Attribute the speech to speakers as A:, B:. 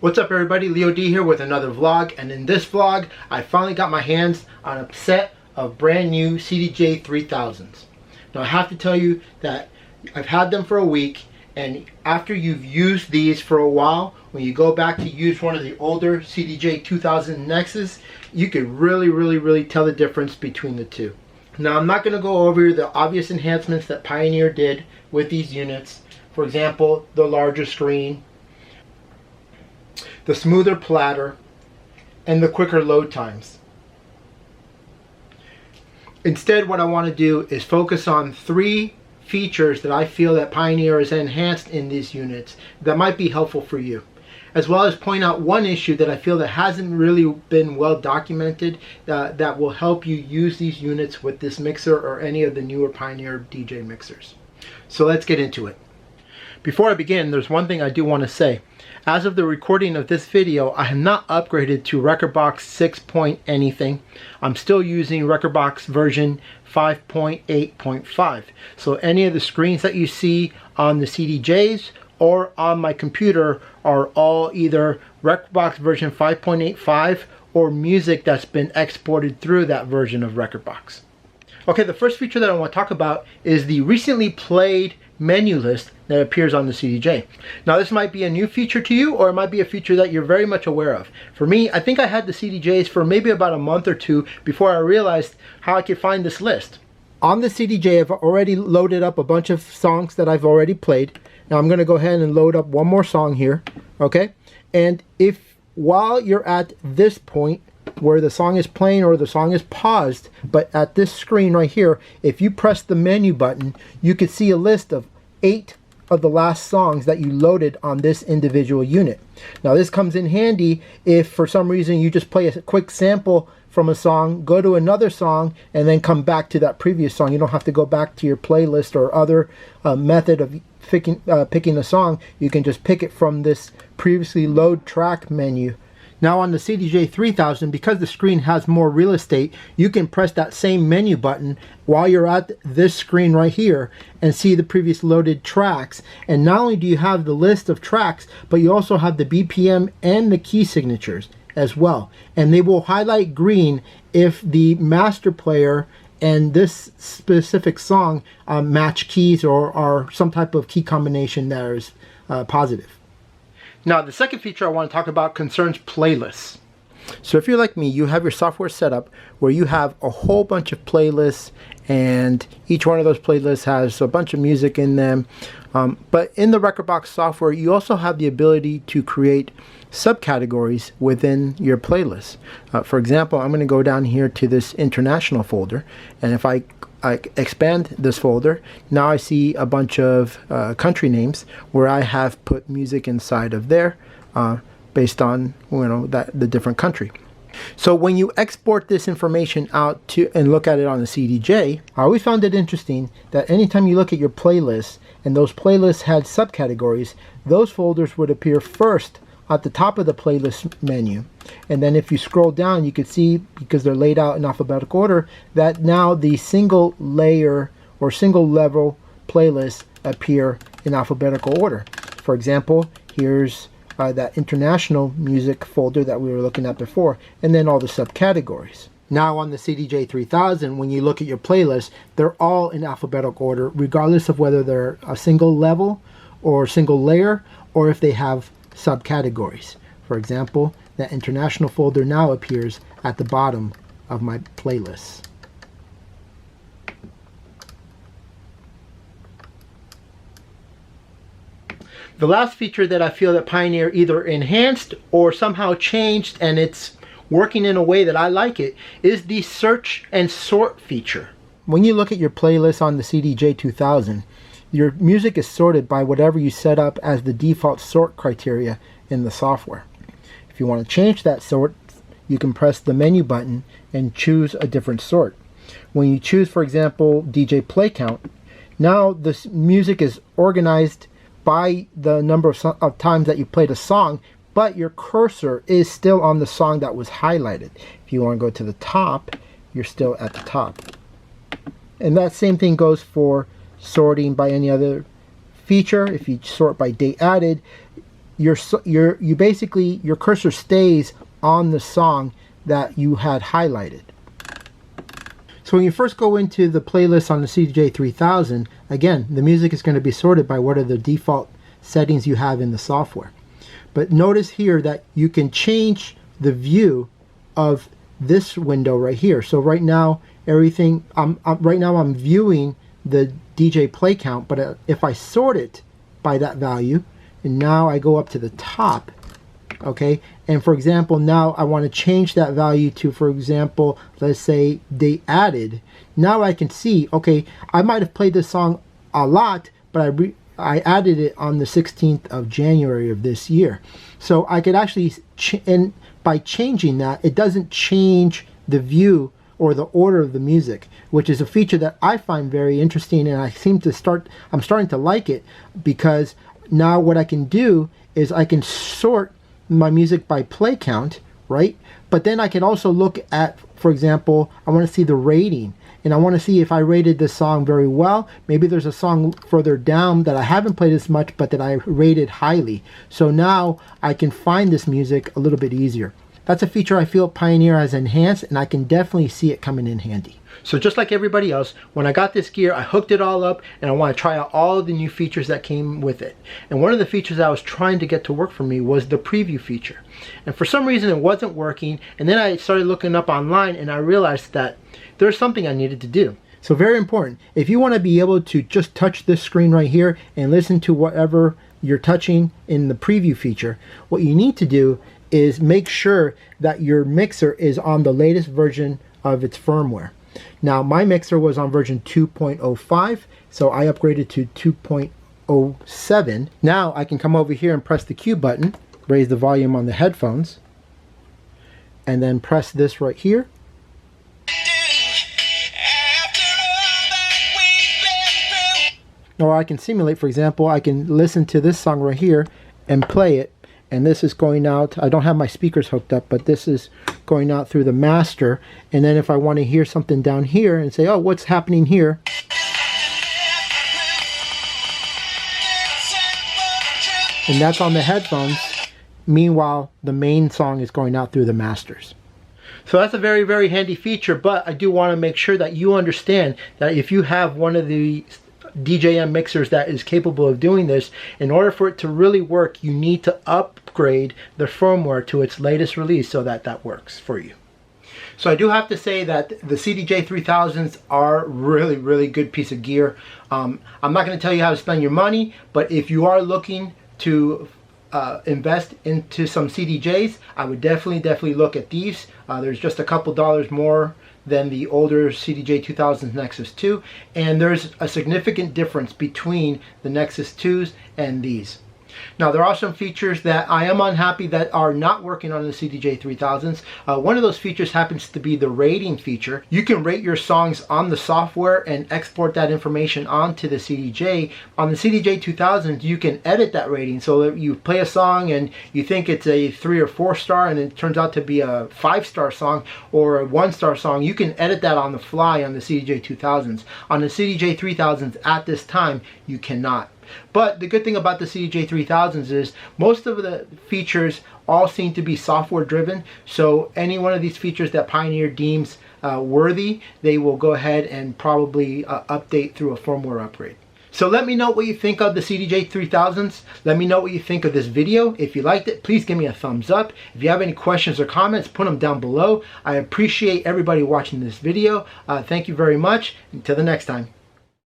A: What's up everybody, Leo D here with another vlog, and in this vlog I finally got my hands on a set of brand new CDJ 3000s. Now I have to tell you that I've had them for a week, and after you've used these for a while, when you go back to use one of the older CDJ 2000 Nexus, you can really tell the difference between the two. Now I'm not going to go over the obvious enhancements that Pioneer did with these units. For example, the larger screen, the smoother platter, and the quicker load times. Instead, what I want to do is focus on 3 features that I feel that Pioneer has enhanced in these units that might be helpful for you, as well as point out one issue that I feel that hasn't really been well documented that will help you use these units with this mixer or any of the newer Pioneer DJ mixers. So let's get into it. Before I begin, there's one thing I do want to say. As of the recording of this video, I have not upgraded to Rekordbox 6 point anything. I'm still using Rekordbox version 5.8.5. So any of the screens that you see on the CDJs or on my computer are all either Rekordbox version 5.85 or music that's been exported through that version of Rekordbox. Okay, the first feature that I want to talk about is the recently played menu list that appears on the CDJ. Now this might be a new feature to you, or it might be a feature that you're very much aware of. For me, I think I had the CDJs for maybe about a month or two before I realized how I could find this list. On the CDJ, I've already loaded up a bunch of songs that I've already played. Now I'm going to go ahead and load up one more song here, okay? And if while you're at this point where the song is playing or the song is paused, but at this screen right here, if you press the menu button, you could see a list of 8 of the last songs that you loaded on this individual unit. Now this comes in handy if for some reason you just play a quick sample from a song, go to another song, and then come back to that previous song. You don't have to go back to your playlist or other method of picking a song. You can just pick it from this previously load track menu. Now on the CDJ 3000, because the screen has more real estate, you can press that same menu button while you're at this screen right here and see the previous loaded tracks. And not only do you have the list of tracks, but you also have the BPM and the key signatures as well. And they will highlight green if the master player and this specific song match keys or are some type of key combination that is positive. Now, the second feature I want to talk about concerns playlists. So if you're like me, you have your software set up where you have a whole bunch of playlists, and each one of those playlists has a bunch of music in them. But in the Rekordbox software, you also have the ability to create subcategories within your playlist. For example, I'm going to go down here to this international folder, and if I expand this folder, now I see a bunch of country names where I have put music inside of there based on the different country. So when you export this information out to and look at it on the CDJ, I always found it interesting that anytime you look at your playlists and those playlists had subcategories, those folders would appear first at the top of the playlist menu. And then if you scroll down, you could see, because they're laid out in alphabetical order, that now the single layer or single level playlists appear in alphabetical order. For example, here's that international music folder that we were looking at before, and then all the subcategories. Now on the CDJ 3000, when you look at your playlist, they're all in alphabetical order, regardless of whether they're a single level or single layer, or if they have subcategories. For example, that international folder now appears at the bottom of my playlist. The last feature that I feel that Pioneer either enhanced or somehow changed, and it's working in a way that I like it, is the search and sort feature. When you look at your playlist on the CDJ 2000, your music is sorted by whatever you set up as the default sort criteria in the software. If you want to change that sort, you can press the menu button and choose a different sort. When you choose, for example, DJ play count, now this music is organized by the number of times that you played a song, but your cursor is still on the song that was highlighted. If you want to go to the top, you're still at the top. And that same thing goes for sorting by any other feature. If you sort by date added, you basically, your cursor stays on the song that you had highlighted. So when you first go into the playlist on the CDJ 3000, again, the music is going to be sorted by what are the default settings you have in the software. But notice here that you can change the view of this window right here. So right now, everything, right now I'm viewing the DJ play count, but if I sort it by that value, and now I go up to the top, okay, and for example, now I want to change that value to, for example, let's say they added. Now I can see, okay, I might have played this song a lot, but I added it on the 16th of January of this year. So I could actually, and by changing that, it doesn't change the view or the order of the music, which is a feature that I find very interesting, and I'm starting to like it, because now what I can do is I can sort my music by play count, right? But then I can also look at, for example, I want to see the rating, and I want to see if I rated this song very well. Maybe there's a song further down that I haven't played as much, but that I rated highly. So now I can find this music a little bit easier. That's a feature I feel Pioneer has enhanced, and I can definitely see it coming in handy. So just like everybody else, when I got this gear, I hooked it all up, and I want to try out all of the new features that came with it. And one of the features I was trying to get to work for me was the preview feature. And for some reason it wasn't working, and then I started looking up online, and I realized that there's something I needed to do. So very important, if you want to be able to just touch this screen right here and listen to whatever you're touching in the preview feature, what you need to do is make sure that your mixer is on the latest version of its firmware. Now my mixer was on version 2.05, so I upgraded to 2.07. Now I can come over here and press the Q button, raise the volume on the headphones, and then press this right here. Or I can simulate, for example, I can listen to this song right here and play it, and this is going out, I don't have my speakers hooked up, but this is going out through the master. And then if I want to hear something down here and say, oh, what's happening here? And that's on the headphones. Meanwhile, the main song is going out through the masters. So that's a very, very handy feature, but I do want to make sure that you understand that if you have one of the DJM mixers that is capable of doing this, in order for it to really work, you need to upgrade the firmware to its latest release so that that works for you. So I do have to say that the CDJ 3000s are really, really good piece of gear. I'm not going to tell you how to spend your money, but if you are looking to invest into some CDJs, I would definitely look at these. There's just a couple dollars more than the older CDJ 2000 Nexus 2, and there's a significant difference between the Nexus 2s and these. Now there are some features that I am unhappy that are not working on the CDJ 3000s. One of those features happens to be the rating feature. You can rate your songs on the software and export that information onto the CDJ. On the CDJ 2000s, you can edit that rating, so that you play a song and you think it's a 3 or 4 star and it turns out to be a 5-star song or a 1-star song. You can edit that on the fly on the CDJ 2000s. On the CDJ 3000s at this time, you cannot. But the good thing about the CDJ 3000s is most of the features all seem to be software driven, so any one of these features that Pioneer deems worthy, they will go ahead and probably update through a firmware upgrade. So let me know what you think of the CDJ 3000s. Let me know what you think of this video. If you liked it, please give me a thumbs up. If you have any questions or comments, put them down below. I appreciate everybody watching this video. Thank you very much. Until the next time.